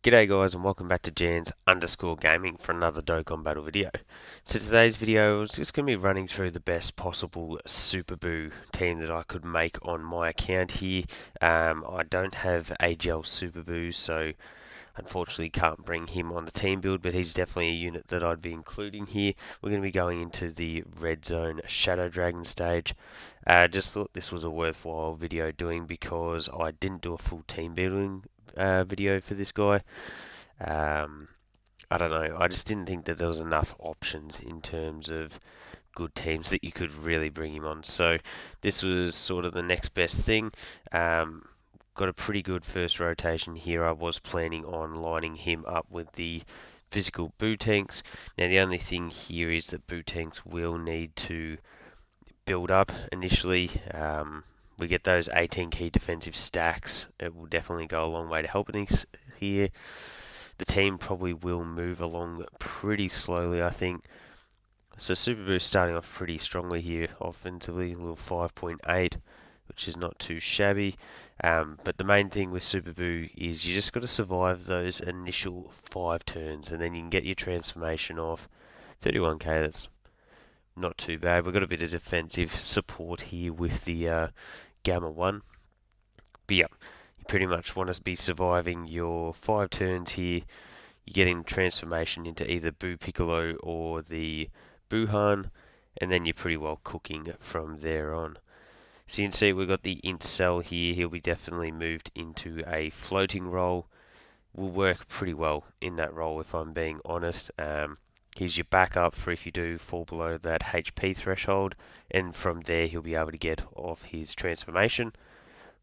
G'day guys and welcome back to Jans_Gaming for another Dokkan battle video. So today's video is just going to be running through the best possible Super Buu team that I could make on my account here. I don't have AGL Super Buu, so unfortunately can't bring him on the team build, but he's definitely a unit that I'd be including here. We're going to be going into the Red Zone Shadow Dragon stage. Just thought this was a worthwhile video doing because I didn't do a full team building video for this guy. Um, I don't know. I just didn't think that there was enough options in terms of good teams that you could really bring him on. So this was sort of the next best thing. Got a pretty good first rotation here. I was planning on lining him up with the physical Buu tanks. Now the only thing here is that Buu tanks will need to build up initially. We get those 18 key defensive stacks. It will definitely go a long way to helping us here. The team probably will move along pretty slowly, I think. So Super Buu starting off pretty strongly here offensively, a little 5.8, which is not too shabby. But the main thing with Super Buu is you just got to survive those initial 5 turns, and then you can get your transformation off. 31k, that's not too bad. We've got a bit of defensive support here with the Gamma 1. But yeah, you pretty much want to be surviving your 5 turns here. You're getting transformation into either Buu Piccolo or the Buuhan, and then you're pretty well cooking from there on. So you can see we've got the Int Cell here. He'll be definitely moved into a floating role. Will work pretty well in that role if I'm being honest. Here's your backup for if you do fall below that HP threshold, and from there he'll be able to get off his transformation,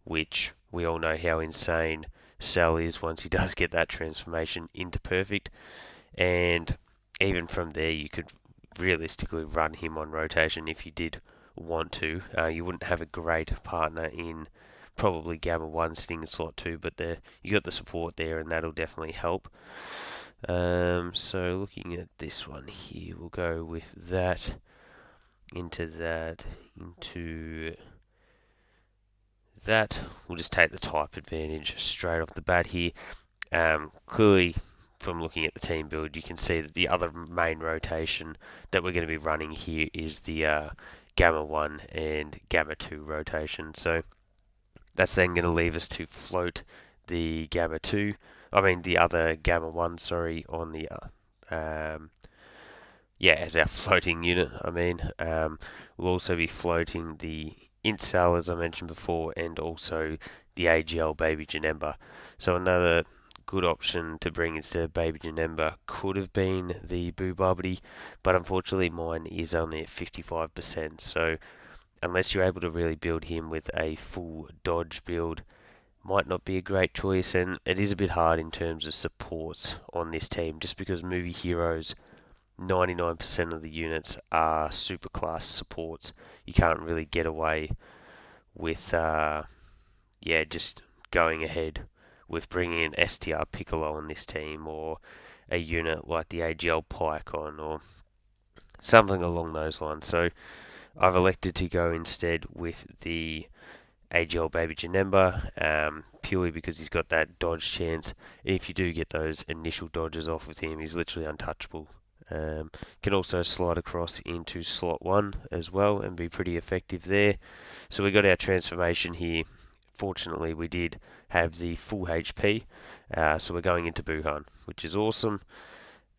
which we all know how insane Cell is once he does get that transformation into perfect. And even from there you could realistically run him on rotation if you did want to. You wouldn't have a great partner in probably Gamma 1 sitting in slot 2, but you got the support there and that'll definitely help. So looking at this one here, we'll go with that, into that, into that. We'll just take the type advantage straight off the bat here. Clearly, from looking at the team build, you can see that the other main rotation that we're going to be running here is the Gamma 1 and Gamma 2 rotation. So that's then going to leave us to float the Gamma 2, the other Gamma 1, sorry, on the as our floating unit. We'll also be floating the Incel, as I mentioned before, and also the AGL Baby Janemba. So another good option to bring instead of Baby Janemba could have been the Boo Barbity, but unfortunately mine is only at 55%. So unless you're able to really build him with a full dodge build, might not be a great choice. And it is a bit hard in terms of supports on this team, just because movie heroes, 99% of the units are super class supports. You can't really get away with just going ahead with bringing in STR Piccolo on this team, or a unit like the AGL Pycon, or something along those lines. So I've elected to go instead with the AGL Baby Janemba, purely because he's got that dodge chance. And if you do get those initial dodges off with him, he's literally untouchable. Can also slide across into slot 1 as well and be pretty effective there. So we got our transformation here. Fortunately, we did have the full HP, so we're going into Buuhan, which is awesome.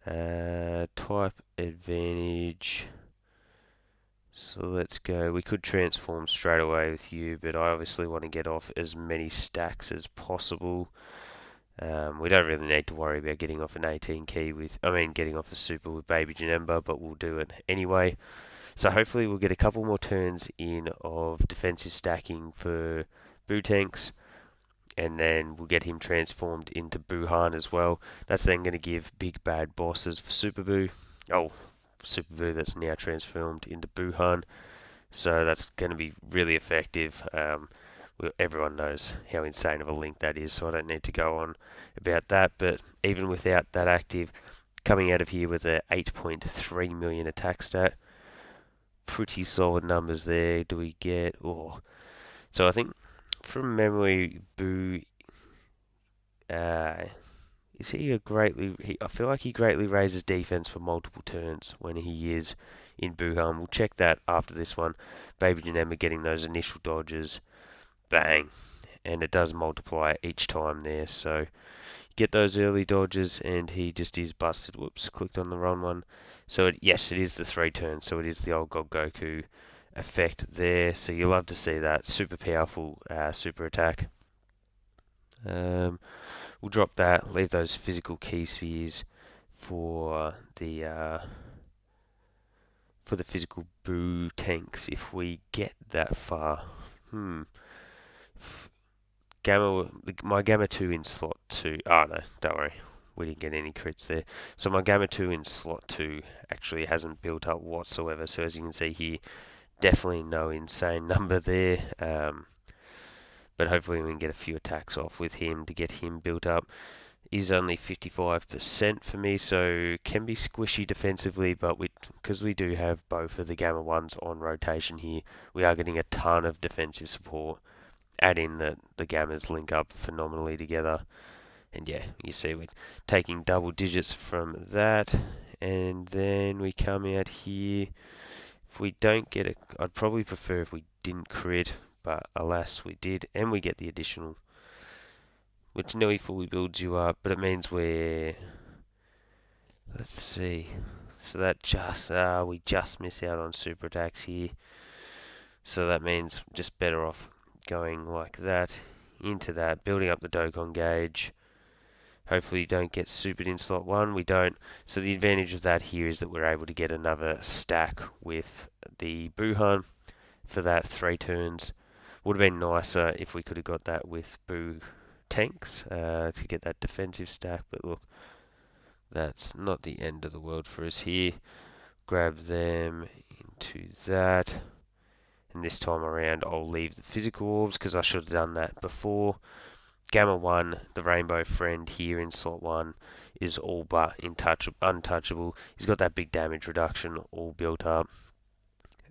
Type advantage. So let's go. We could transform straight away with you, but I obviously want to get off as many stacks as possible. We don't really need to worry about getting off an 18 key getting off a super with Baby Janemba, but we'll do it anyway. So hopefully we'll get a couple more turns in of defensive stacking for Buu tanks, and then we'll get him transformed into Buuhan as well. That's then going to give big bad bosses for Super Buu. Super Buu that's now transformed into Buuhan. So that's going to be really effective. Everyone knows how insane of a link that is, so I don't need to go on about that. But even without that active, coming out of here with a 8.3 million attack stat, pretty solid numbers there. Do we get? So I think from memory, Buu is he a greatly... I feel like he greatly raises defense for multiple turns when he is in Buhan. We'll check that after this one. Baby Janema getting those initial dodges. Bang. And it does multiply each time there, so get those early dodges, and he just is busted. Whoops, clicked on the wrong one. So yes, it is the 3 turns, so it is the old God Goku effect there. So you love to see that super powerful super attack. We'll drop that, leave those physical key spheres for the physical Buu tanks if we get that far. My Gamma 2 in slot 2. Oh no, don't worry. We didn't get any crits there. So my Gamma 2 in slot 2 actually hasn't built up whatsoever. So as you can see here, definitely no insane number there. But hopefully we can get a few attacks off with him to get him built up. Is only 55% for me, so can be squishy defensively, but because we do have both of the Gamma 1s on rotation here, we are getting a ton of defensive support. Add in that the Gammas link up phenomenally together. And yeah, you see we're taking double digits from that. And then we come out here. If we don't get it, I'd probably prefer if we didn't crit, but alas we did. And we get the additional, which nearly fully builds you up, but it means we're... Let's see. So that just... we just miss out on super attacks here. So that means just better off going like that, into that, building up the Dokkan gauge. Hopefully you don't get supered in slot 1, we don't. So the advantage of that here is that we're able to get another stack with the Buhan for that 3 turns. Would have been nicer if we could have got that with Buu tanks to get that defensive stack, but look, that's not the end of the world for us here. Grab them into that. And this time around I'll leave the physical orbs because I should have done that before. Gamma 1, the rainbow friend here in slot 1, is all but untouchable. He's got that big damage reduction all built up.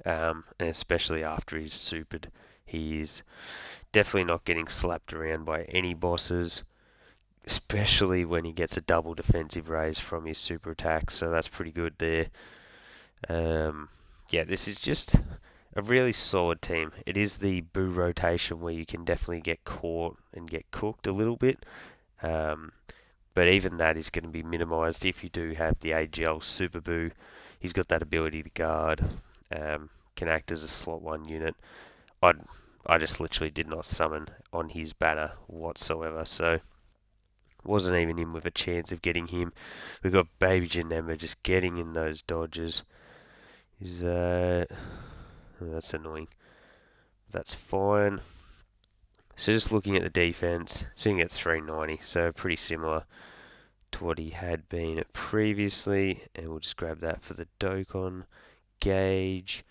And especially after he's supered, he is definitely not getting slapped around by any bosses. Especially when he gets a double defensive raise from his super attack, so that's pretty good there. Yeah, this is just a really solid team. It is the Buu rotation where you can definitely get caught and get cooked a little bit. But even that is going to be minimized if you do have the AGL Super Buu. He's got that ability to guard, can act as a slot 1 unit. I just literally did not summon on his banner whatsoever, so wasn't even in with a chance of getting him. We've got Baby Janema just getting in those dodges. Is that... Oh, that's annoying. That's fine. So just looking at the defense, sitting at 390, so pretty similar to what he had been previously. And we'll just grab that for the Dokkan gauge.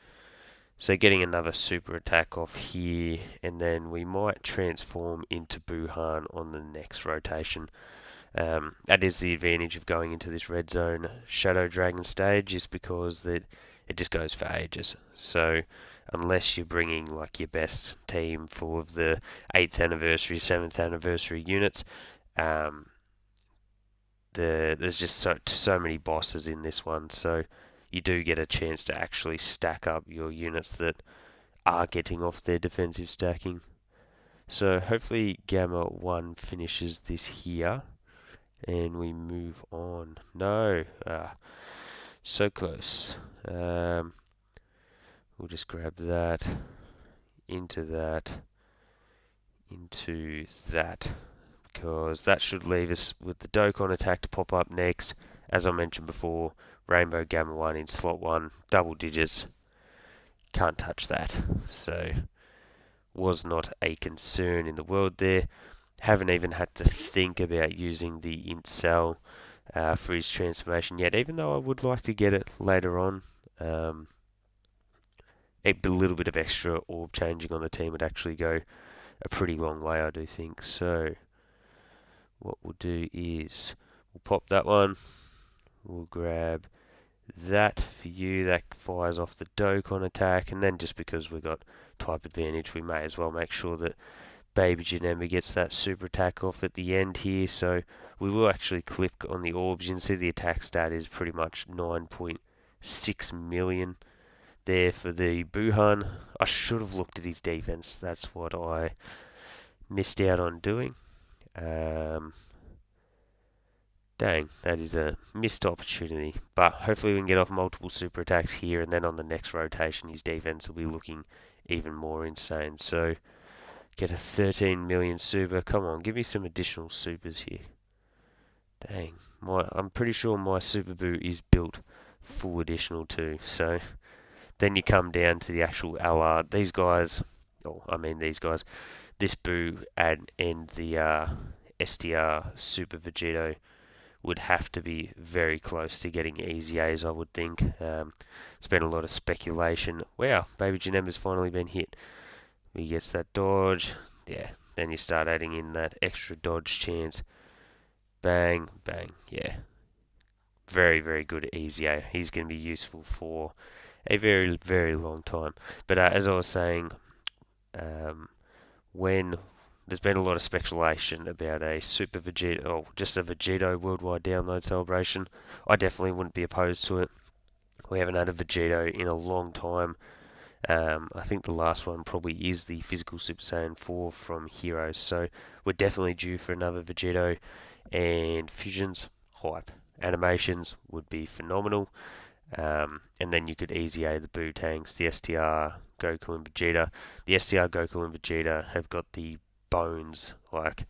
So getting another super attack off here, and then we might transform into Buhan on the next rotation. That is the advantage of going into this red zone Shadow Dragon stage, is because it just goes for ages. So unless you're bringing like your best team full of the 8th anniversary, 7th anniversary units, there's just so many bosses in this one, so you do get a chance to actually stack up your units that are getting off their defensive stacking. So hopefully Gamma 1 finishes this here, and we move on. No, so close. We'll just grab that, into that, because that should leave us with the Dokkan attack to pop up next. As I mentioned before, Rainbow Gamma 1 in slot 1, double digits, can't touch that. So, was not a concern in the world there. Haven't even had to think about using the int cell for his transformation yet, even though I would like to get it later on. A little bit of extra orb changing on the team would actually go a pretty long way, I do think. So, what we'll do is we'll pop that one. We'll grab that for you. That fires off the Dokkan attack, and then just because we've got type advantage, we may as well make sure that Baby Janema gets that super attack off at the end here. So We will actually click on the orbs. You can see the attack stat is pretty much 9.6 million there for the Buhan. I should have looked at his defense. That's what I missed out on doing. Dang, that is a missed opportunity. But hopefully we can get off multiple super attacks here, and then on the next rotation his defense will be looking even more insane. So get a 13 million super. Come on, give me some additional supers here. Dang, I'm pretty sure my Super Buu is built full additional too. So then you come down to the actual LR. These guys, these guys, this Buu and the STR Super Vegito would have to be very close to getting EZAs, I would think. It's been a lot of speculation. Wow, Baby Janemba's finally been hit. He gets that dodge. Yeah, then you start adding in that extra dodge chance. Bang, bang, yeah. Very, very good EZA. He's going to be useful for a very, very long time. But as I was saying, when there's been a lot of speculation about a Super Vegito, or just a Vegito worldwide download celebration. I definitely wouldn't be opposed to it. We haven't had a Vegito in a long time. I think the last one probably is the physical Super Saiyan 4 from Heroes, so we're definitely due for another Vegito. And fusions, hype. Animations would be phenomenal. And then you could EZA the Buu tanks, the STR, Goku and Vegeta. The STR, Goku and Vegeta have got the bones, like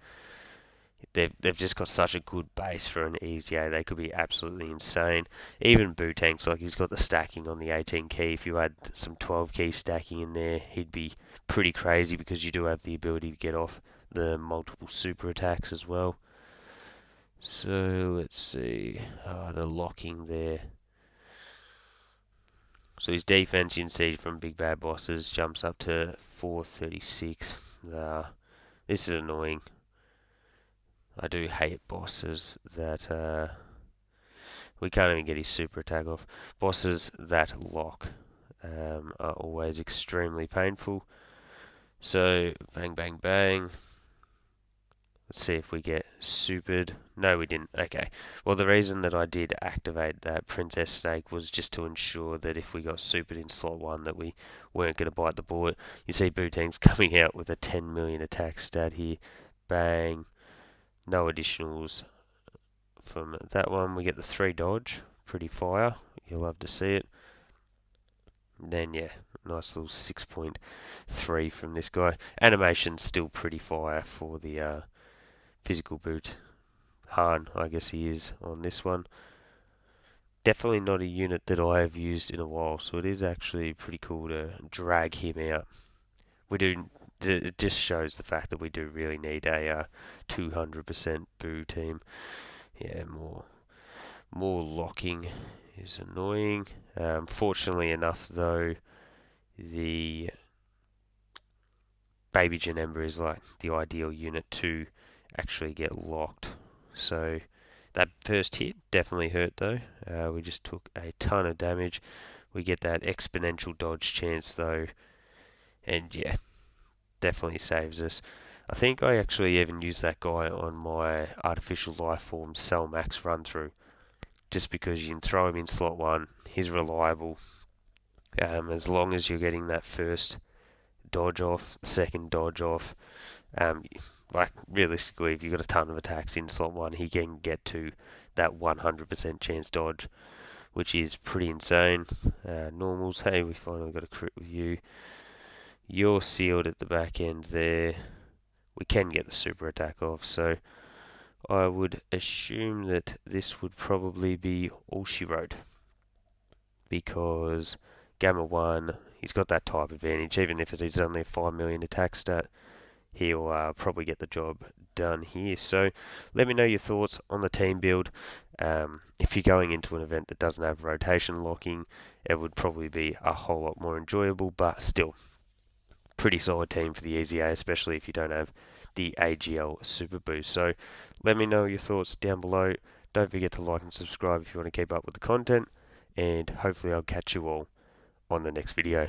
they've just got such a good base for an EZA. They could be absolutely insane. Even Buu tanks, like he's got the stacking on the 18 key. If you had some 12 key stacking in there, he'd be pretty crazy because you do have the ability to get off the multiple super attacks as well. So let's see, the locking there. So his defense, you can see from big bad bosses, jumps up to 436. This is annoying. I do hate bosses that we can't even get his super attack off. Bosses that lock are always extremely painful. So bang, bang, bang. Let's see if we get supered. No, we didn't. Okay. Well, the reason that I did activate that Princess Snake was just to ensure that if we got supered in slot 1 that we weren't going to bite the bullet. You see Bootang's coming out with a 10 million attack stat here. Bang. No additionals from that one. We get the 3 dodge. Pretty fire. You'll love to see it. Then, yeah, nice little 6.3 from this guy. Animation's still pretty fire for the physical boot. Han, I guess he is on this one. Definitely not a unit that I have used in a while, so it is actually pretty cool to drag him out. It just shows the fact that we do really need a 200% Buu team. Yeah, more locking is annoying. Fortunately enough, though, the Baby Janemba is like the ideal unit to actually get locked. So that first hit definitely hurt though. We just took a ton of damage. We get that exponential dodge chance though, and yeah, definitely saves us. I think I actually even used that guy on my artificial life form Cell Max run through, just because you can throw him in slot 1. He's reliable. As long as you're getting that first dodge off, second dodge off. Like realistically, if you've got a ton of attacks in slot 1, he can get to that 100% chance dodge, which is pretty insane. Normals, hey, we finally got a crit with you. You're sealed at the back end there. We can get the super attack off, so I would assume that this would probably be all she wrote, because Gamma 1, he's got that type advantage. Even if it is only a 5 million attack stat, he'll probably get the job done here. So let me know your thoughts on the team build. If you're going into an event that doesn't have rotation locking, it would probably be a whole lot more enjoyable, but still, pretty solid team for the EZA, especially if you don't have the AGL Super Buu. So let me know your thoughts down below. Don't forget to like and subscribe if you want to keep up with the content, and hopefully I'll catch you all on the next video.